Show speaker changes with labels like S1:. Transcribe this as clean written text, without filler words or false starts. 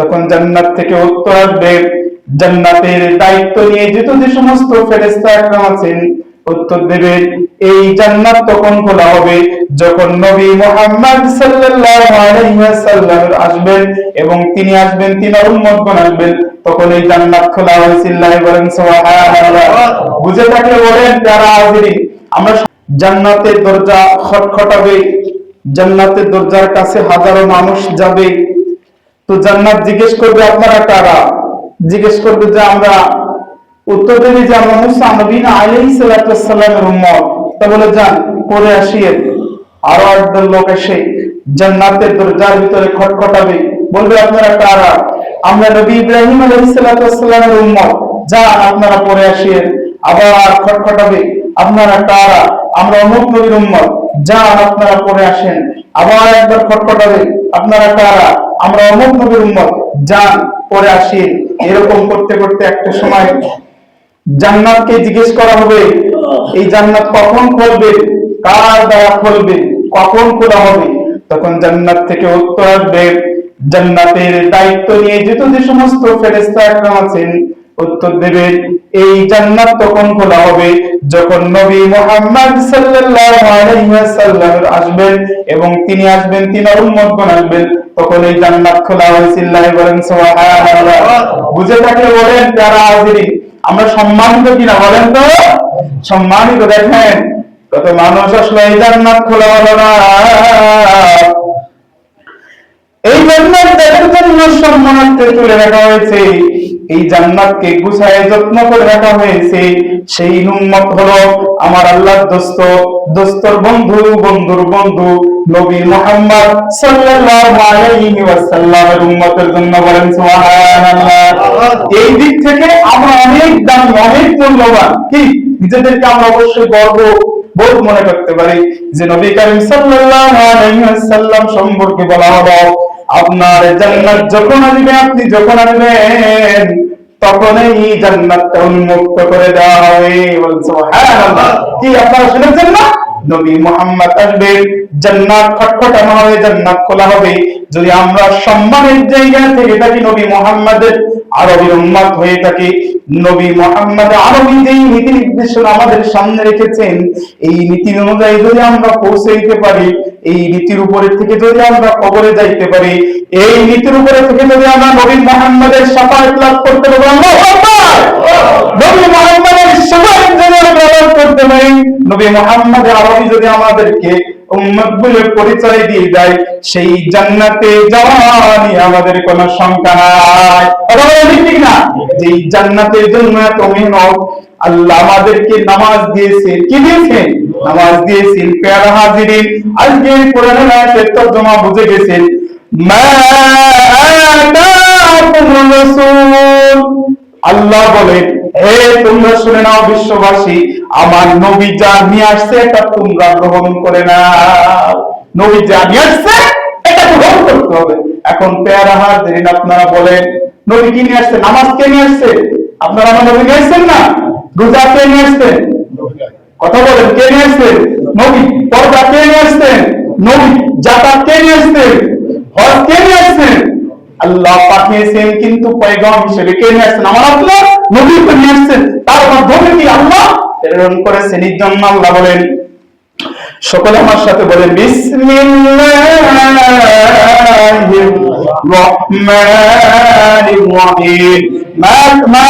S1: তখন জান্নাত থেকে উত্তর আসবে। জান্নাতের দায়িত্ব নিয়ে যে সমস্ত ফেরেশতা একরাম আছেন উত্তর দেবে। এই জান্নাত তখন খোলা হবে যখন নবী মুহাম্মদ সাল্লাল্লাহু আলাইহি ওয়াসাল্লাম আসবেন এবং তিনি আসবেন, তিনার উম্মতগণ আসবেন, তখন এই জান্নাত খোলা হবে। চিল্লায়ে বলেন সুবহানাল্লাহ। বুঝে থাকলে বলেন যারা হাজিরিন, আমরা জান্নাতের দরজা খটখটাবে, জান্নাতের দরজার কাছে হাজারো মানুষ যাবে। তো জান্নাত জিজ্ঞেস করবে আপনারা কারা? জিজ্ঞেস করবে যে আমরা, উত্তর দেবে যে আমরা মুসা নবী আলাইহিস সালাতু ওয়াস সালামের উম্মত। তা বলে যান পরে আসিয়ে। আরো একদল লোক এসে জান্নাতের দরজার ভিতরে খটখটাবে, বলবে আপনারা কারা? আমরা নবী ইব্রাহিম আলাইহিস সালাতু ওয়াস সালামের উম্মত, যান আপনারা পরে আসিয়ে। আবার খটখটাবে, আপনারা কারা? আমরা অমুক নবীর উম্মত, যান আপনারা পরে আসেন। আবার একবার খটখটাবে, আপনারা কারা? আমরা অমুক নবীর উম্মত, যান পরে আসি। এরকম করতে করতে একটা সময় জান্নাতকে জিজ্ঞেস করা হবে এই জান্নাত কখন খুলবে, কার দ্বারা খুলবে, কখন খোলা হবে? তখন জান্নাত থেকে উত্তর আসবে। জান্নাতের দায়িত্ব নিয়ে যে সমস্ত ফেরেশতা একরাম আছেন উত্তর দেবে এই জান্নাত তখন খোলা হবে যখন নবী মুহাম্মদ সাল্লাল্লাহু আলাইহি ওয়াসাল্লাম আসবেন এবং তিনি আসবেন, তিনার উম্মতগণ আসবেন, তখন এই জান্নাত খোলা হবে। চিল্লায়ে বলেন সুবহানাল্লাহ। বুঝে থাকলে বলেন যারা হাজিরিন, আমরা সম্মানিত কিনা বলেন তো? সম্মানিত। দেখেন কত মানুষ আসলে এই জান্নাত খোলা হলো না। এই জান্নাত দেখার জন্য সম্মানার্থে তুলে রাখা হয়েছে, এই জান্নাতকে গুছায় যত্ন করে রাখা হয়েছে। সেই উম্মত হলো আমার আল্লাহর দোস্ত, দোস্তর বন্ধু, বন্ধুর বন্ধু নবী মুহাম্মদ সাল্লাল্লাহু আলাইহি ওয়াসাল্লামের উম্মতের জন্য বলেন সুবহানাল্লাহ। এই দিক থেকে আমরা অনেক দামি, অনেক মূল্যবান। কি নিজেদেরকে আমরা অবশ্যই বোধ মনে করতে পারি যে নবী করিম সাল্লাল্লাহু আলাইহি ওয়াসাল্লাম সম্পর্কে বলা হলো আপনার জান্নাত যখন আসবে, আপনি যখন আসবেন তখন এই জান্নাতটা উন্মুক্ত করে দেওয়া হবে। বলেন সুবহানাল্লাহ। কি আপনারা শুনেছেন না? নবী মুহাম্মদ আসবেন, জান্নাত খটখটানো হবে, জান্নাত খোলা হবে। যদি আমরা সম্মানের জায়গা থেকে থাকি, নবী মুহাম্মদের আরবীর উম্মত হয়ে থাকি, নবী মুহাম্মদ আরবী যেই নীতি নির্দেশনা আমাদের সামনে রেখেছেন এই নীতি অনুযায়ী যদি আমরা পৌঁছে দিতে পারি, এই নীতির উপরে থেকে যদি আমরা কবরে যাইতে পারি, এই নীতির উপরে থেকে যদি আমরা নবী মুহাম্মদের শাফাআত লাভ করতে পারি, আল্লাহু আকবার, নবী মুহাম্মদের শাফাআত যদি আমরা লাভ করতে পারি, নবী মুহাম্মদের আরবী যদি আমাদেরকে উম্মত বলে পরিচয় দিয়ে দেয়, সেই জান্নাতে যাওয়া নিয়ে আমাদের কোনো শঙ্কা নাই। ঠিক না? যে জান্নাতের জন্য এত মেহনত, আল্লাহ আমাদেরকে নামাজ দিয়েছে। কি দিয়েছেন? নামাজ দিয়েছেন। প্যারা হাজিরিন, আজকে কোরআনের আয়াতের তরজমা বুঝে গেছেন। মা আতাকুম রাসূল, আল্লাহ বলেন হে তোমরা শুনে নাও বিশ্ববাসী, আমার নবী যা নিয়ে আসছে এটা তোমরা গ্রহণ করে নাও। নবী যা নিয়ে আসছে এটা গ্রহণ করতে হবে। এখন প্যারা হাজিরিন আপনারা বলেন নবী কি নিয়ে আসছে? নামাজ কে নিয়ে আসছে? আপনারা আমার নবী নিয়ে আসছেন না? রোজা কে নিয়ে আসছেন? কথা বলেন কে নিয়ে আসছেন? নবী। পর্দা কে নিয়ে আসছেন? নবী। যাকাত কে নিয়ে আসছেন? হজ কে নিয়ে আসছেন? আল্লাহ পাঠিয়েছেন, কিন্তু পয়গাম হিসেবে কে নিয়ে আসছেন? আমার আল্লাহ নবী তো নিয়ে আসছেন, তার মাধ্যমে কি আল্লাহ প্রেরণ করেছেন। এই জন্য আল্লাহ বলেন, সকলে আমার সাথে বলেন বিসমিল্লাহির রহমানির রহিম। মা